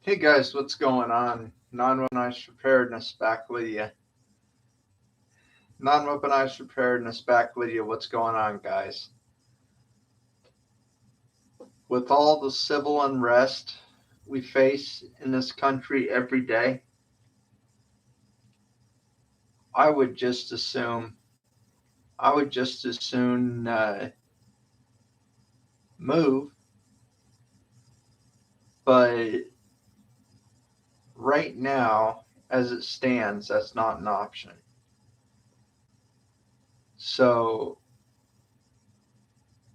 Hey guys, what's going on? Non-weaponized preparedness back with you. Non-weaponized preparedness back with you. What's going on, guys? With all the civil unrest we face in this country every day, I would just assume, I would just as soon move. But right now, as it stands, that's not an option. So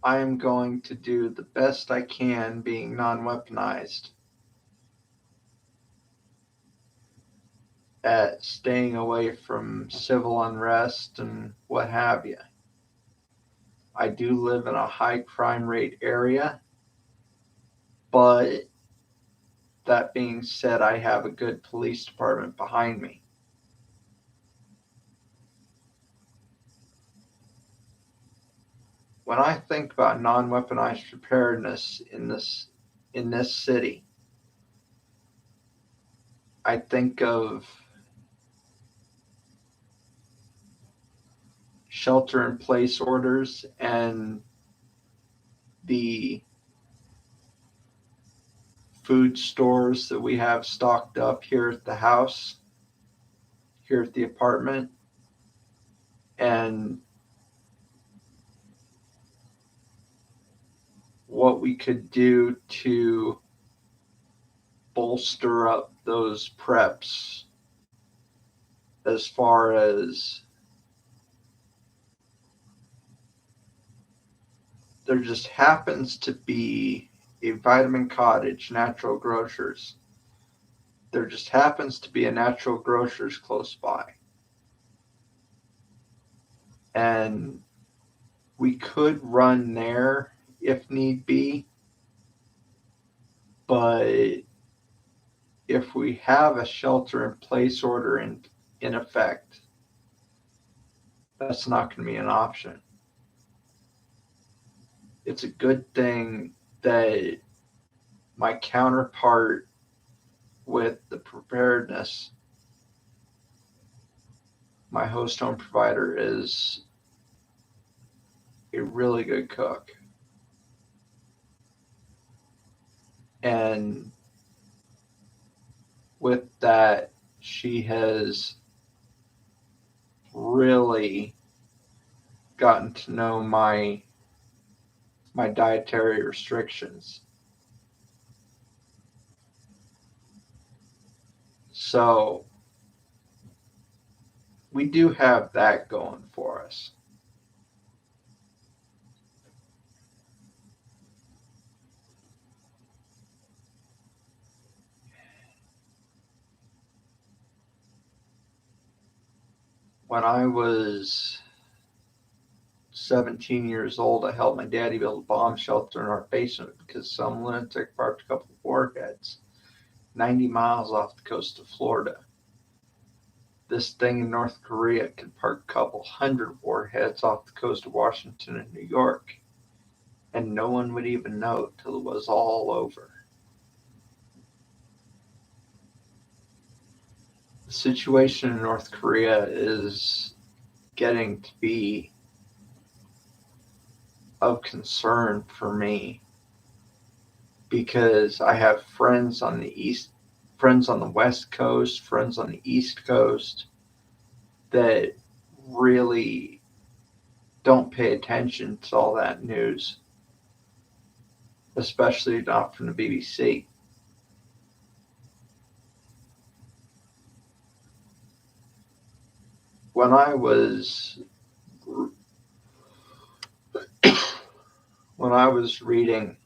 I am going to do the best I can being non-weaponized at staying away from civil unrest and what have you. I do live in a high crime rate area, but that being said, I have a good police department behind me. When I think about non-weaponized preparedness in this city, I think of shelter-in-place orders and the food stores that we have stocked up here at the house, here at the apartment, and what we could do to bolster up those preps as far as there just happens to be a Vitamin Cottage natural grocers. There just happens to be a natural grocers close by. And we could run there if need be, but if we have a shelter in place order in effect, that's not going to be an option. It's a good thing that my counterpart with the preparedness, my host home provider, is a really good cook. And with that, she has really gotten to know my dietary restrictions. So we do have that going for us. When I was 17 years old, I helped my daddy build a bomb shelter in our basement because some lunatic parked a couple of warheads 90 miles off the coast of Florida. This thing in North Korea could park a couple hundred warheads off the coast of Washington and New York, and no one would even know till it was all over. The situation in North Korea is getting to be of concern for me because I have friends on the West Coast, friends on the East Coast that really don't pay attention to all that news, especially not from the BBC. When I was when I was reading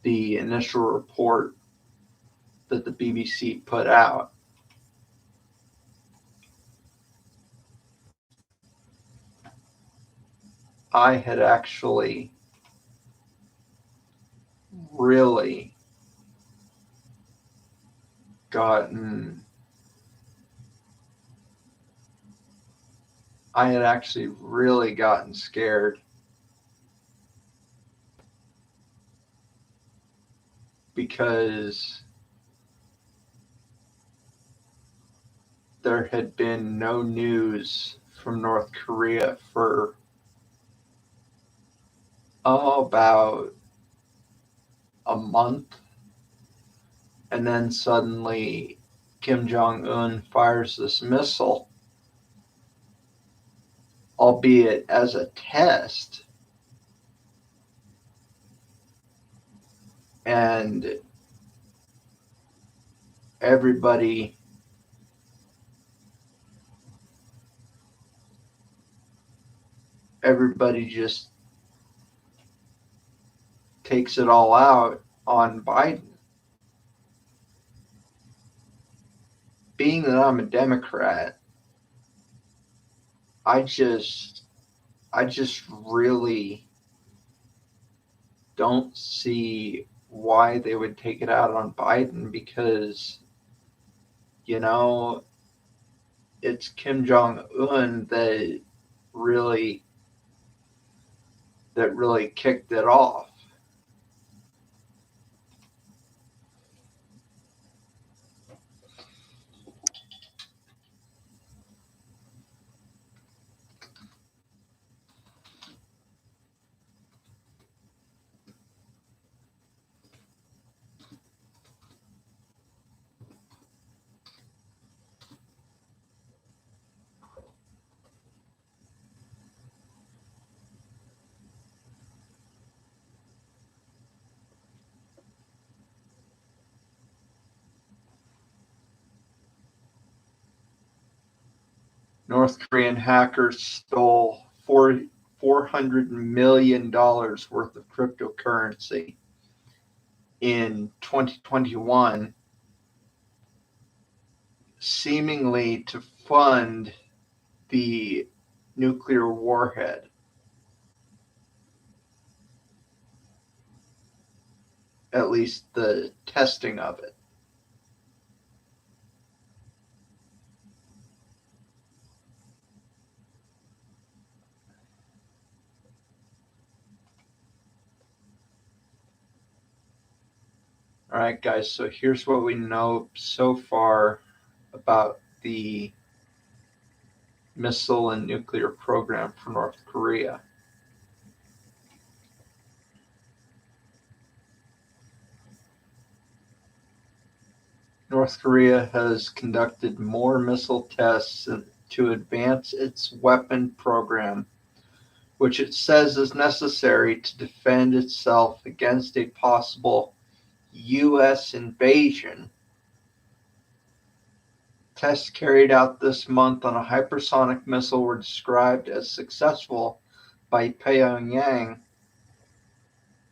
the initial report that the BBC put out, I had actually really gotten I had actually really gotten scared because there had been no news from North Korea for about a month, and then suddenly Kim Jong-un fires this missile, albeit as a test, and everybody just takes it all out on Biden. Being that I'm a Democrat, I just really don't see why they would take it out on Biden, because, you know, it's Kim Jong-un that really kicked it off. North Korean hackers stole $400 million worth of cryptocurrency in 2021, seemingly to fund the nuclear warhead. At least the testing of it. All right, guys, so here's what we know so far about the missile and nuclear program for North Korea. North Korea has conducted more missile tests to advance its weapon program, which it says is necessary to defend itself against a possible U.S. invasion. Tests carried out this month on a hypersonic missile were described as successful by Pyongyang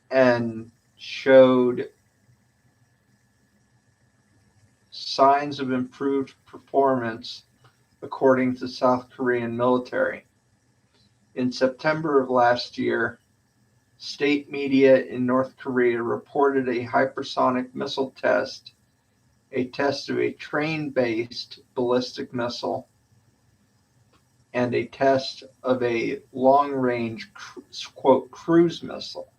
and showed signs of improved performance, according to South Korean military. In September of last year, state media in North Korea reported a hypersonic missile test, a test of a train-based ballistic missile, and a test of a long-range, quote, cruise missile.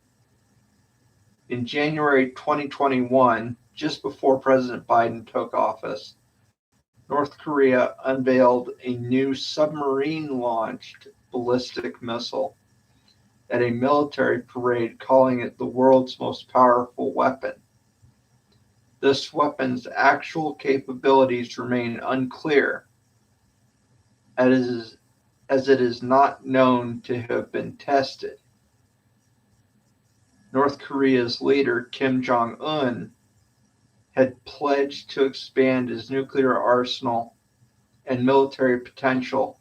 In January 2021, just before President Biden took office, North Korea unveiled a new submarine-launched ballistic missile at a military parade, calling it the world's most powerful weapon. This weapon's actual capabilities remain unclear, as it is not known to have been tested. North Korea's leader, Kim Jong-un, had pledged to expand his nuclear arsenal and military potential,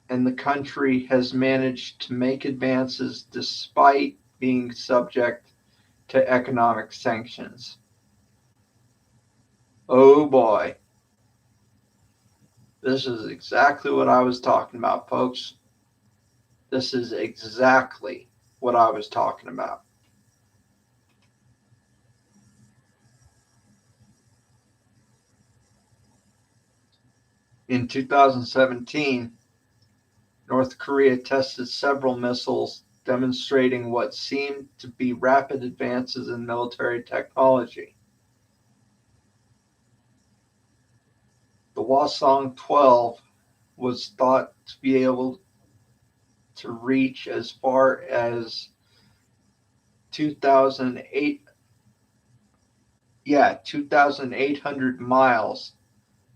and the country has managed to make advances despite being subject to economic sanctions. Oh boy. This is exactly what I was talking about, folks. This is exactly what I was talking about. In 2017, North Korea tested several missiles demonstrating what seemed to be rapid advances in military technology. The Hwasong 12 was thought to be able to reach as far as 2,800 miles,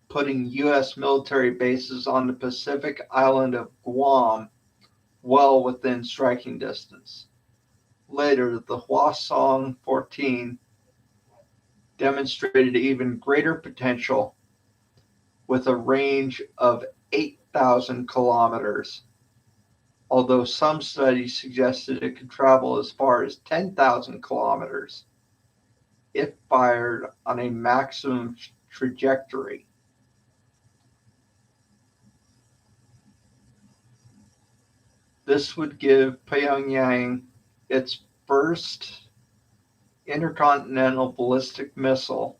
putting U.S. military bases on the Pacific island of Guam well within striking distance. Later, the Hwasong 14 demonstrated even greater potential with a range of 8,000 kilometers, although some studies suggested it could travel as far as 10,000 kilometers if fired on a maximum trajectory. This would give Pyongyang its first intercontinental ballistic missile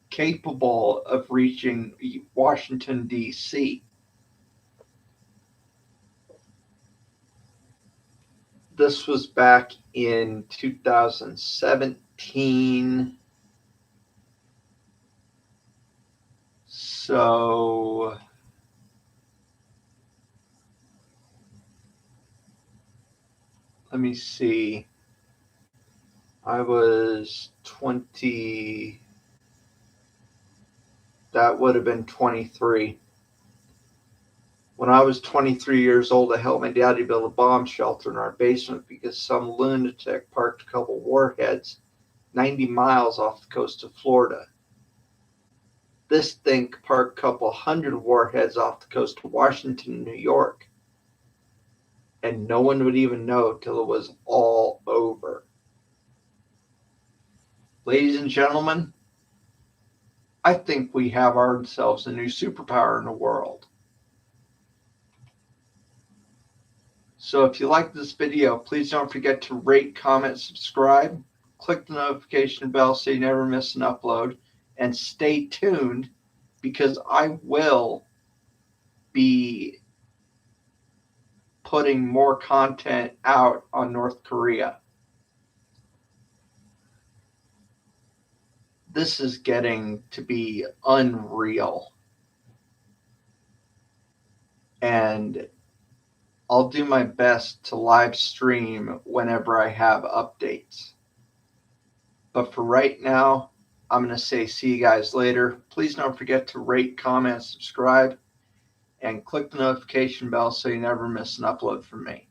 capable of reaching Washington, D.C. This was back in 2017. So let me see. I was 20. That would have been 23. When I was 23 years old, I helped my daddy build a bomb shelter in our basement because some lunatic parked a couple warheads 90 miles off the coast of Florida. This thing parked a couple hundred warheads off the coast of Washington and New York. And no one would even know till it was all over. Ladies and gentlemen, I think we have ourselves a new superpower in the world. So if you like this video, please don't forget to rate, comment, subscribe, click the notification bell so you never miss an upload, and stay tuned because I will be putting more content out on North Korea. This is getting to be unreal. And I'll do my best to live stream whenever I have updates. But for right now, I'm going to say see you guys later. Please don't forget to rate, comment, subscribe, and click the notification bell so you never miss an upload from me.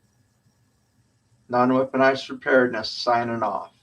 Non-weaponized preparedness signing off.